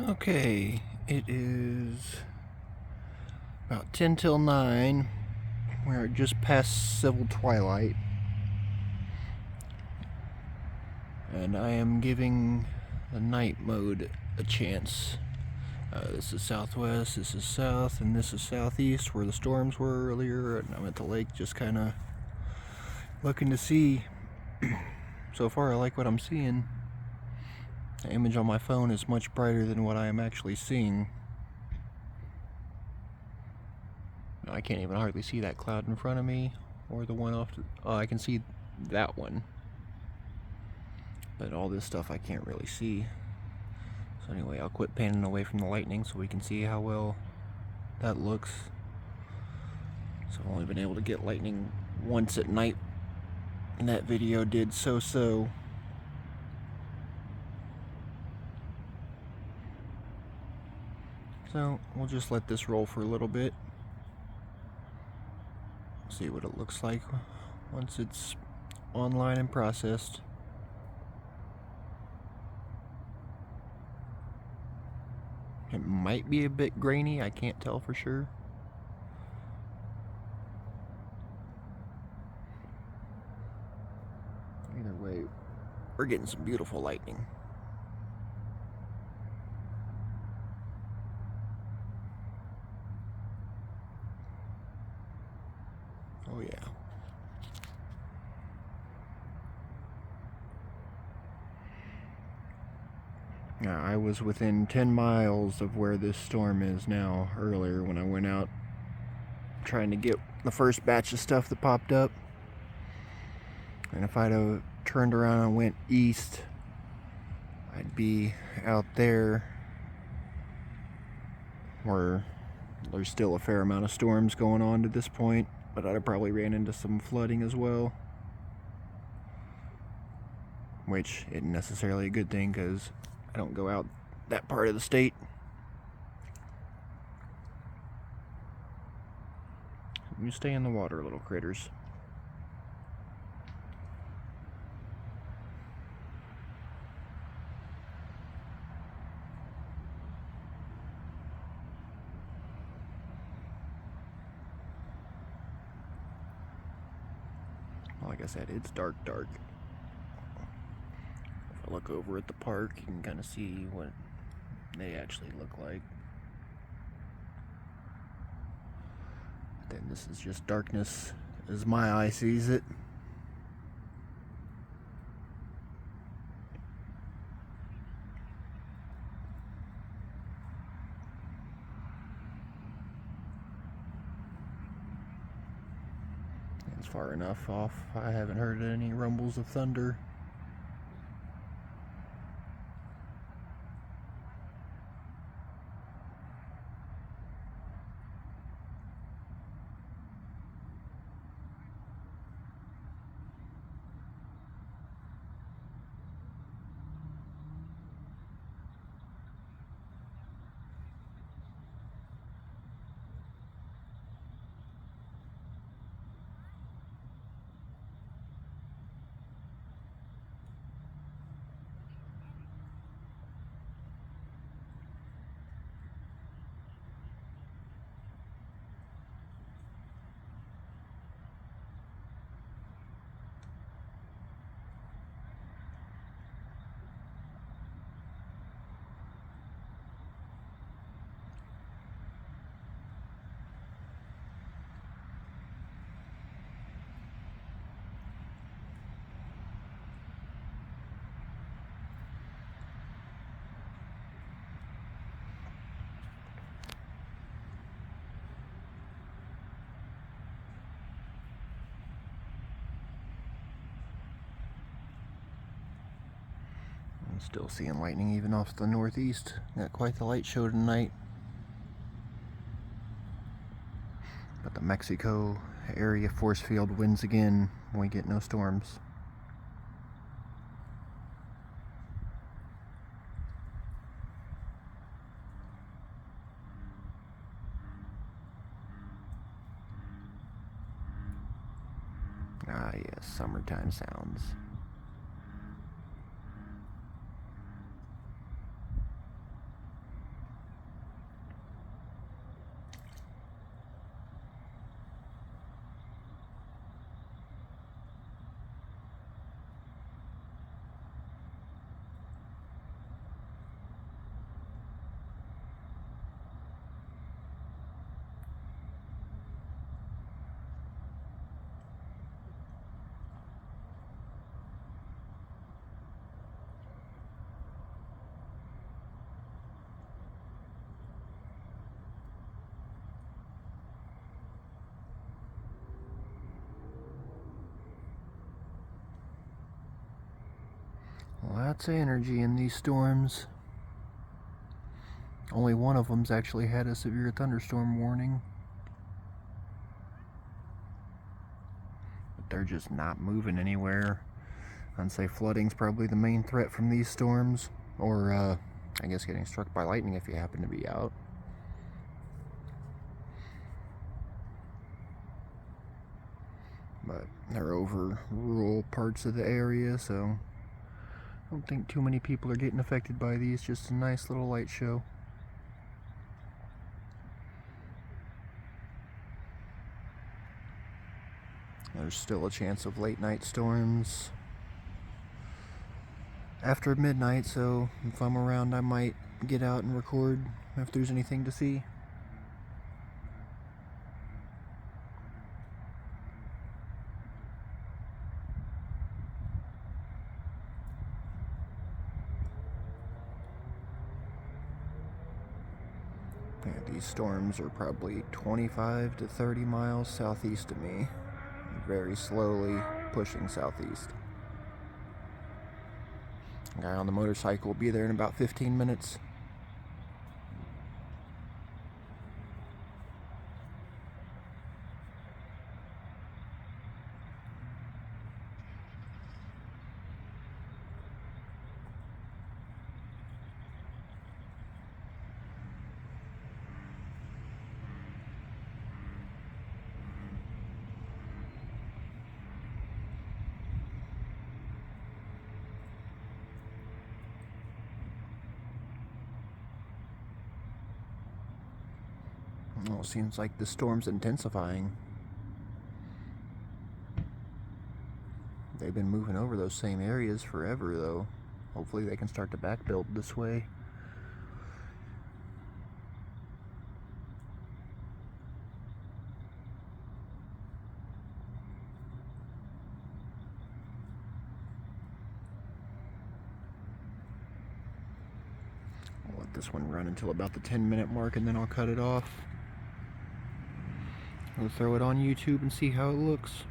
Okay, it is about 10 till 9. We're just past civil twilight. And I am giving the night mode a chance. This is southwest, this is south, and this is southeast where the storms were earlier. And I'm at the lake just kind of looking to see. So far I like what I'm seeing. The image on my phone is much brighter than what I am actually seeing. I can't even hardly see that cloud in front of me, or the one off to, I can see that one. But all this stuff I can't really see. So anyway, I'll quit panning away from the lightning so we can see how well that looks. So I've only been able to get lightning once at night, and that video did so-so. So we'll just let this roll for a little bit. See what it looks like once it's online and processed. It might be a bit grainy, I can't tell for sure. Either way, we're getting some beautiful lightning. Oh yeah. Now, I was within 10 miles of where this storm is now earlier when I went out trying to get the first batch of stuff that popped up. And if I'd have turned around and went east, I'd be out there where there's still a fair amount of storms going on to this point, but I'd have probably ran into some flooding as well. Which isn't necessarily a good thing because I don't go out that part of the state. You stay in the water, little critters. Like I said, it's dark. If I look over at the park, you can kind of see what they actually look like. Then this is just darkness as my eye sees it. It's far enough off. I haven't heard any rumbles of thunder. I'm still seeing lightning even off the northeast. Got quite the light show tonight. But the Mexico area force field wins again when we get no storms. Ah yes, summertime sounds. Lots of energy in these storms. Only one of them's actually had a severe thunderstorm warning. But they're just not moving anywhere. I'd say flooding's probably the main threat from these storms. Or, I guess getting struck by lightning if you happen to be out. But they're over rural parts of the area, so I don't think too many people are getting affected by these. Just a nice little light show. There's still a chance of late night storms after midnight, so if I'm around I might get out and record if there's anything to see. Yeah, these storms are probably 25 to 30 miles southeast of me, very slowly pushing southeast. The guy on the motorcycle will be there in about 15 minutes. Well, it seems like the storm's intensifying. They've been moving over those same areas forever, though. Hopefully they can start to backbuild this way. I'll let this one run until about the 10-minute mark, and then I'll cut it off. I'll throw it on YouTube and see how it looks.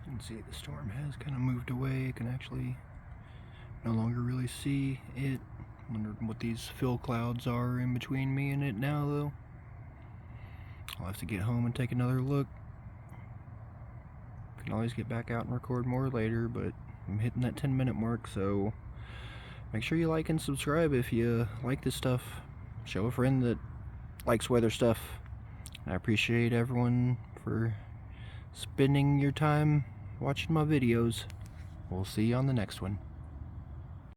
You can see the storm has kind of moved away. You can actually no longer really see it. Wonder what these fill clouds are in between me and it now, though. I'll have to get home and take another look. Can always get back out and record more later, but I'm hitting that 10-minute mark, so make sure you like and subscribe if you like this stuff. Show a friend that likes weather stuff. I appreciate everyone for spending your time watching my videos. We'll see you on the next one.